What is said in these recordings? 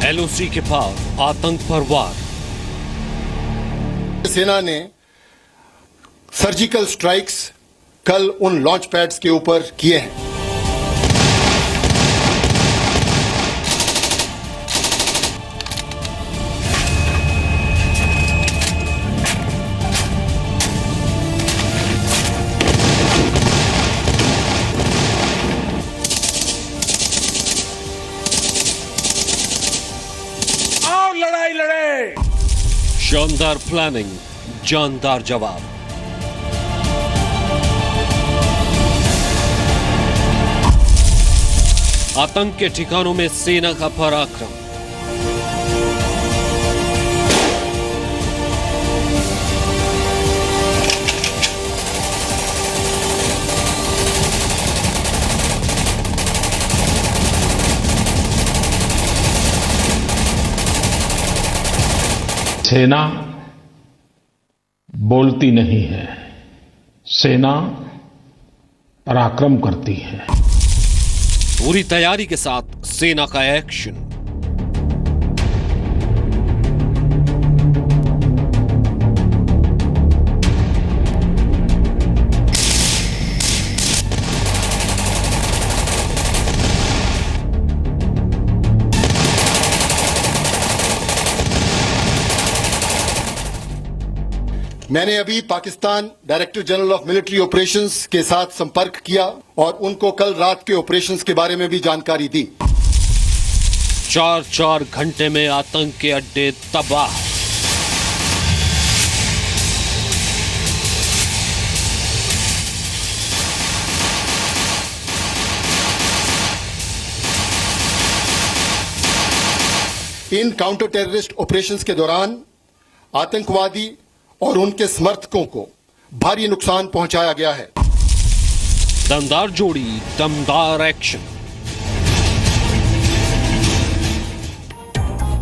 LOC के पार आतंक पर वार। सेना ने सर्जिकल स्ट्राइक्स कल उन लॉन्च पैड्स के ऊपर किए हैं। लड़ाई लड़े। शानदार प्लानिंग, जानदार जवाब। आतंक के ठिकानों में सेना का पराक्रम। सेना बोलती नहीं है, सेना पराक्रम करती है। पूरी तैयारी के साथ सेना का एक्शन। मैंने अभी Pakistan director general of military operations के साथ संपर्क किया और उनको कल रात के ऑपरेशंस के बारे में भी जानकारी दी। 4 घंटे में आतंक के अड्डे तबाह। इन काउंटर टेररिस्ट ऑपरेशंस के दौरान आतंकवादी और उनके समर्थकों को भारी नुकसान पहुंचाया गया है। दमदार जोड़ी, दमदार एक्शन।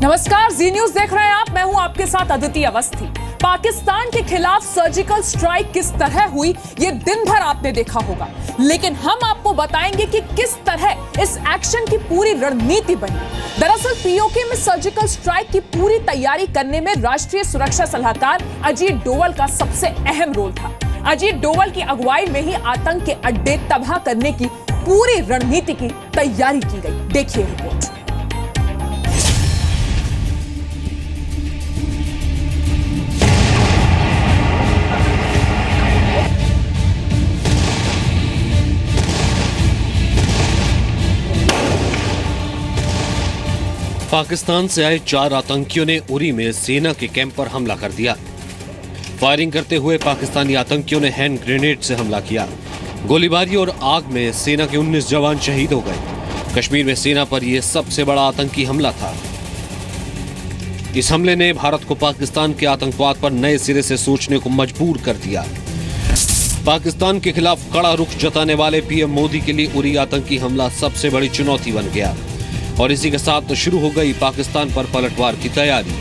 नमस्कार, जी न्यूज देख रहे हैं आप। मैं हूं आपके साथ अदिति अवस्थी। पाकिस्तान के खिलाफ सर्जिकल स्ट्राइक किस तरह हुई ये दिन भर आपने देखा होगा, लेकिन हम आपको बताएंगे कि किस तरह इस एक्शन की पूरी रणनीति बनी। दरअसल पीओके में सर्जिकल स्ट्राइक की पूरी तैयारी करने में राष्ट्रीय सुरक्षा सलाहकार अजीत डोवल का सबसे अहम रोल था। अजीत डोवल की अगुवाई में ही आतंक के अड्डे तबाह करने की पूरी रणनीति की तैयारी की गई। देखिए रिपोर्ट। पाकिस्तान से आए 4 आतंकियों ने उरी में सेना के कैंप पर हमला कर दिया। फायरिंग करते हुए पाकिस्तानी आतंकियों ने हैंड ग्रेनेड से हमला किया। गोलीबारी और आग में सेना के 19 जवान शहीद हो गए। कश्मीर में सेना पर यह सबसे बड़ा आतंकी हमला था। इस हमले ने भारत को पाकिस्तान के आतंकवाद पर नए सिरे से सोचने को मजबूर कर दिया। पाकिस्तान के खिलाफ कड़ा रुख जताने वाले पीएम मोदी के लिए उरी आतंकी हमला सबसे बड़ी चुनौती बन गया और इसी के साथ शुरू हो गई पाकिस्तान पर पलटवार की तैयारी।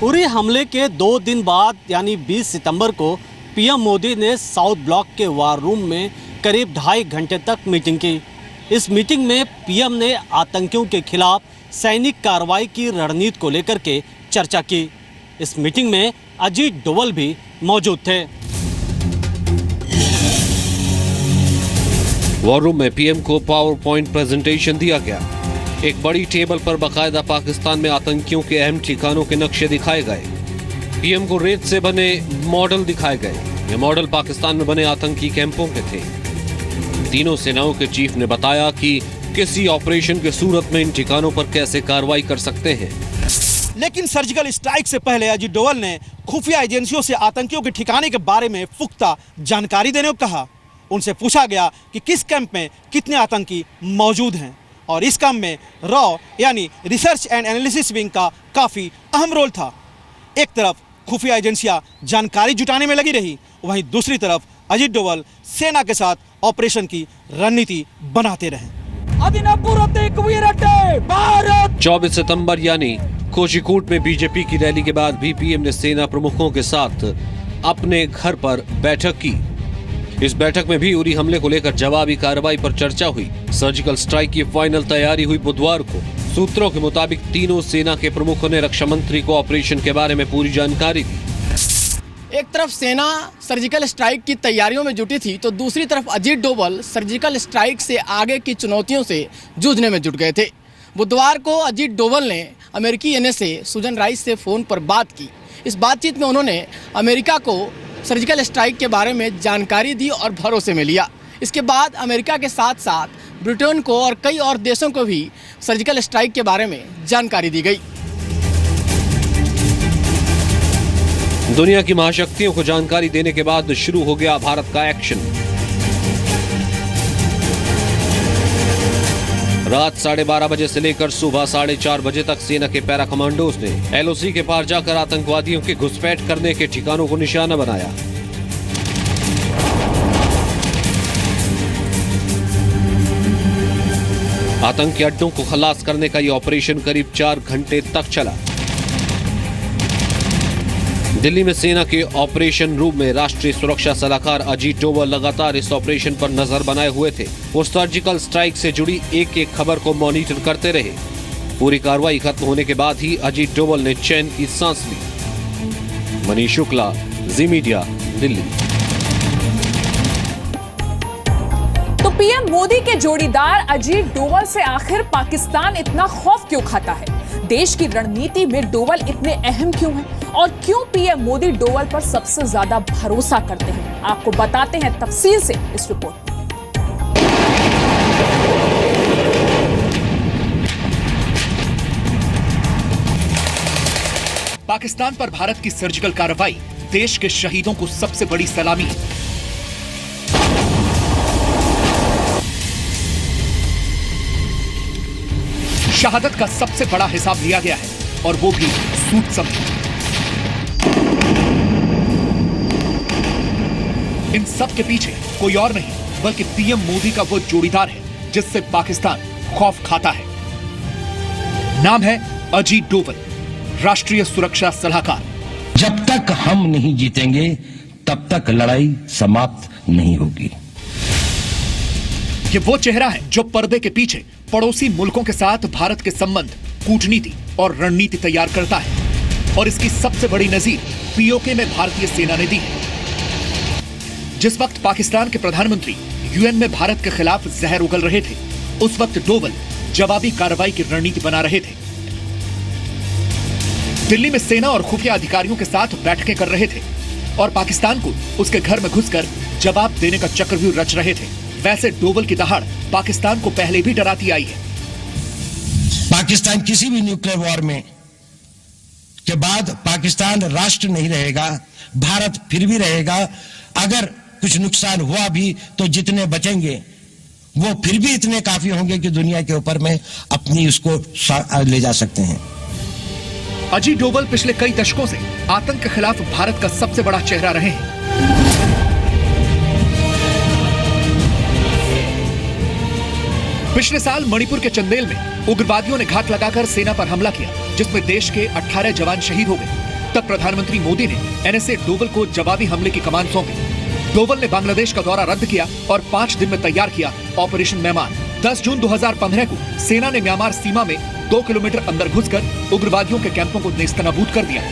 उरी हमले के 2 दिन बाद यानी 20 सितंबर को पीएम मोदी ने साउथ ब्लॉक के वार रूम में करीब 2.5 घंटे तक मीटिंग की। इस मीटिंग में पीएम ने आतंकियों के खिलाफ सैनिक कार्रवाई की रणनीति को लेकर के चर्चा की। इस मीटिंग में अजीत डोवल भी मौजूद थे। वॉर रूम में पीएम को पावर पॉइंट प्रेजेंटेशन दिया गया। एक बड़ी टेबल पर बाकायदा पाकिस्तान में आतंकियों के अहम ठिकानों के नक्शे दिखाए गए। पीएम को रेत से बने मॉडल दिखाए गए। ये मॉडल पाकिस्तान में बने आतंकी कैंपों के थे। तीनों सेनाओं के चीफ ने बताया कि किसी ऑपरेशन के सूरत में इन ठिकानों पर कैसे कार्रवाई कर सकते हैं। लेकिन सर्जिकल स्ट्राइक से पहले अजीत डोवल ने खुफिया एजेंसियों से आतंकियों के ठिकाने के बारे में पुख्ता जानकारी देने को कहा। उनसे पूछा गया कि किस कैंप में कितने आतंकी मौजूद हैं और इस काम में रॉ यानी रिसर्च एंड एनालिसिस विंग का काफ़ी अहम रोल था। एक तरफ खुफिया एजेंसियां जानकारी जुटाने में लगी रही, वहीं दूसरी तरफ अजीत डोवल सेना के साथ ऑपरेशन की रणनीति बनाते रहे। 24 सितंबर यानी कोझिकोड में बीजेपी की रैली के बाद भी पीएम ने सेना प्रमुखों के साथ अपने घर पर बैठक की। इस बैठक में भी उरी हमले को लेकर जवाबी कार्रवाई पर चर्चा हुई। सर्जिकल स्ट्राइक की फाइनल तैयारी हुई बुधवार को। सूत्रों के मुताबिक तीनों सेना के प्रमुखों ने रक्षा मंत्री को ऑपरेशन के बारे में पूरी जानकारी दी। एक तरफ सेना सर्जिकल स्ट्राइक की तैयारियों में जुटी थी तो दूसरी तरफ अजीत डोभाल सर्जिकल स्ट्राइक से आगे की चुनौतियों से जूझने में जुट गए थे। बुधवार को अजीत डोभाल ने अमेरिकी एनएसए सुजन राइस से फ़ोन पर बात की। इस बातचीत में उन्होंने अमेरिका को सर्जिकल स्ट्राइक के बारे में जानकारी दी और भरोसे में लिया। इसके बाद अमेरिका के साथ साथ ब्रिटेन को और कई और देशों को भी सर्जिकल स्ट्राइक के बारे में जानकारी दी गई। दुनिया की महाशक्तियों को जानकारी देने के बाद शुरू हो गया भारत का एक्शन। रात 12:30 बजे से लेकर सुबह 4:30 बजे तक सेना के पैरा कमांडोज ने एलओसी के पार जाकर आतंकवादियों के घुसपैठ करने के ठिकानों को निशाना बनाया। आतंकी अड्डों को खलास करने का यह ऑपरेशन करीब 4 घंटे तक चला। दिल्ली में सेना के ऑपरेशन रूम में राष्ट्रीय सुरक्षा सलाहकार अजीत डोभाल लगातार इस ऑपरेशन पर नजर बनाए हुए थे। वो सर्जिकल स्ट्राइक से जुड़ी एक एक खबर को मॉनिटर करते रहे। पूरी कार्रवाई खत्म होने के बाद ही अजीत डोभाल ने चैन की सांस ली। मनीष शुक्ला, जी मीडिया, दिल्ली। तो पीएम मोदी के जोड़ीदार अजीत डोभाल से आखिर पाकिस्तान इतना खौफ क्यों खाता है? देश की रणनीति में डोभाल इतने अहम क्यों हैं? और क्यों पीएम मोदी डोभाल पर सबसे ज्यादा भरोसा करते हैं? आपको बताते हैं तफसील से इस रिपोर्ट में। पाकिस्तान पर भारत की सर्जिकल कार्रवाई देश के शहीदों को सबसे बड़ी सलामी है। शहादत का सबसे बड़ा हिसाब लिया गया है और वो भी सूद समेत। इन सब के पीछे कोई और नहीं बल्कि पीएम मोदी का वो जोड़ीदार है जिससे पाकिस्तान खौफ खाता है। नाम है अजीत डोभाल, राष्ट्रीय सुरक्षा सलाहकार। जब तक हम नहीं जीतेंगे तब तक लड़ाई समाप्त नहीं होगी। ये वो चेहरा है जो पर्दे के पीछे पड़ोसी मुल्कों के साथ भारत के संबंध, कूटनीति और रणनीति तैयार करता है और इसकी सबसे बड़ी नजीर पीओके में भारतीय सेना ने दी है। जिस वक्त पाकिस्तान के प्रधानमंत्री यूएन में भारत के खिलाफ जहर उगल रहे थे, उस वक्त डोभाल जवाबी कार्रवाई की रणनीति बना रहे थे। दिल्ली में सेना और खुफिया अधिकारियों के साथ बैठकें कर रहे थे और पाकिस्तान को उसके घर में घुसकर जवाब देने का चक्रव्यूह रच रहे थे। वैसे डोभाल की दहाड़ पाकिस्तान को पहले भी डराती आई है। पाकिस्तान किसी भी न्यूक्लियर वॉर में के बाद पाकिस्तान राष्ट्र नहीं रहेगा, भारत फिर भी रहेगा। अगर कुछ नुकसान हुआ भी तो जितने बचेंगे वो फिर भी इतने काफी होंगे कि दुनिया के ऊपर में अपनी उसको ले जा सकते हैं। अजीत डोभाल पिछले कई दशकों से आतंक के खिलाफ भारत का सबसे बड़ा चेहरा रहे हैं। पिछले साल मणिपुर के चंदेल में उग्रवादियों ने घात लगाकर सेना पर हमला किया, जिसमें देश के 18 जवान शहीद हो गए। तब प्रधानमंत्री मोदी ने एनएसए डोभाल को जवाबी हमले की कमान सौंपी। डोभाल ने बांग्लादेश का दौरा रद्द किया और 5 दिन में तैयार किया ऑपरेशन म्यांमार। 10 जून 2015 को सेना ने म्यांमार सीमा में 2 किलोमीटर अंदर घुसकर उग्रवादियों के कैंपों को नेस्तनाबूद कर दिया।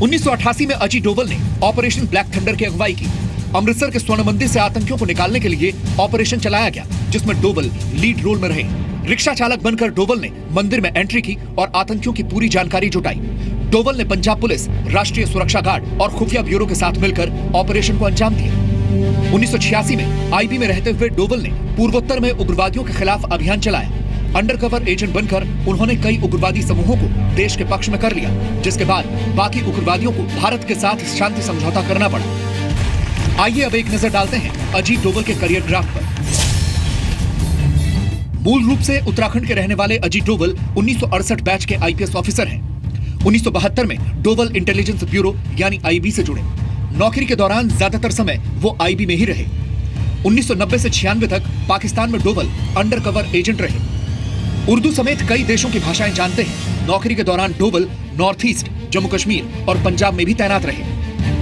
1988 में अजीत डोभाल ने ऑपरेशन ब्लैक थंडर की अगुवाई की। अमृतसर के स्वर्ण मंदिर से आतंकियों को निकालने के लिए ऑपरेशन चलाया गया, जिसमें डोभाल लीड रोल में रहे। रिक्शा चालक बनकर डोभाल ने मंदिर में एंट्री की और आतंकियों की पूरी जानकारी जुटाई। डोभाल ने पंजाब पुलिस, राष्ट्रीय सुरक्षा गार्ड और खुफिया ब्यूरो के साथ मिलकर ऑपरेशन को अंजाम दिया। 1986 में आईबी में रहते हुए डोभाल ने पूर्वोत्तर में उग्रवादियों के खिलाफ अभियान चलाया। अंडरकवर एजेंट बनकर उन्होंने कई उग्रवादी समूहों को देश के पक्ष में कर लिया, जिसके बाद बाकी उग्रवादियों को भारत के साथ शांति समझौता करना पड़ा। आइए अब एक नजर डालते हैं अजीत डोभाल के करियर ग्राफ पर। मूल रूप से उत्तराखंड के रहने वाले अजीत डोभाल 1968 बैच के आईपीएस ऑफिसर हैं। 1972 में डोभाल इंटेलिजेंस ब्यूरो यानी आईबी से जुड़े। नौकरी के दौरान ज्यादातर समय वो आईबी में ही रहे। 1990 से 96 तक पाकिस्तान में डोभाल अंडरकवर एजेंट रहे। उर्दू समेत कई देशों की भाषाएं जानते हैं। नौकरी के दौरान डोभाल नॉर्थ ईस्ट, जम्मू कश्मीर और पंजाब में भी तैनात रहे।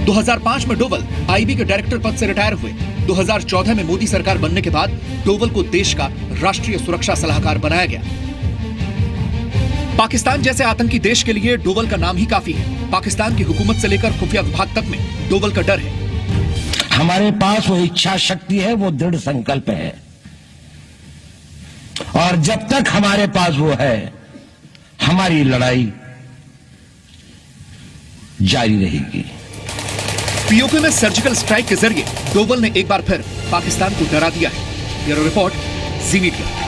2005 में डोभाल आईबी के डायरेक्टर पद से रिटायर हुए। 2014 में मोदी सरकार बनने के बाद डोभाल को देश का राष्ट्रीय सुरक्षा सलाहकार बनाया गया। पाकिस्तान जैसे आतंकी देश के लिए डोवल का नाम ही काफी है। पाकिस्तान की हुकूमत से लेकर खुफिया विभाग तक में डोवल का डर है। हमारे पास वो इच्छा शक्ति है, वो दृढ़ संकल्प है, और जब तक हमारे पास वो है, हमारी लड़ाई जारी रहेगी। पीओके में सर्जिकल स्ट्राइक के जरिए डोवल ने एक बार फिर पाकिस्तान को डरा दिया है। ब्यूरो रिपोर्ट, जी मीडिया।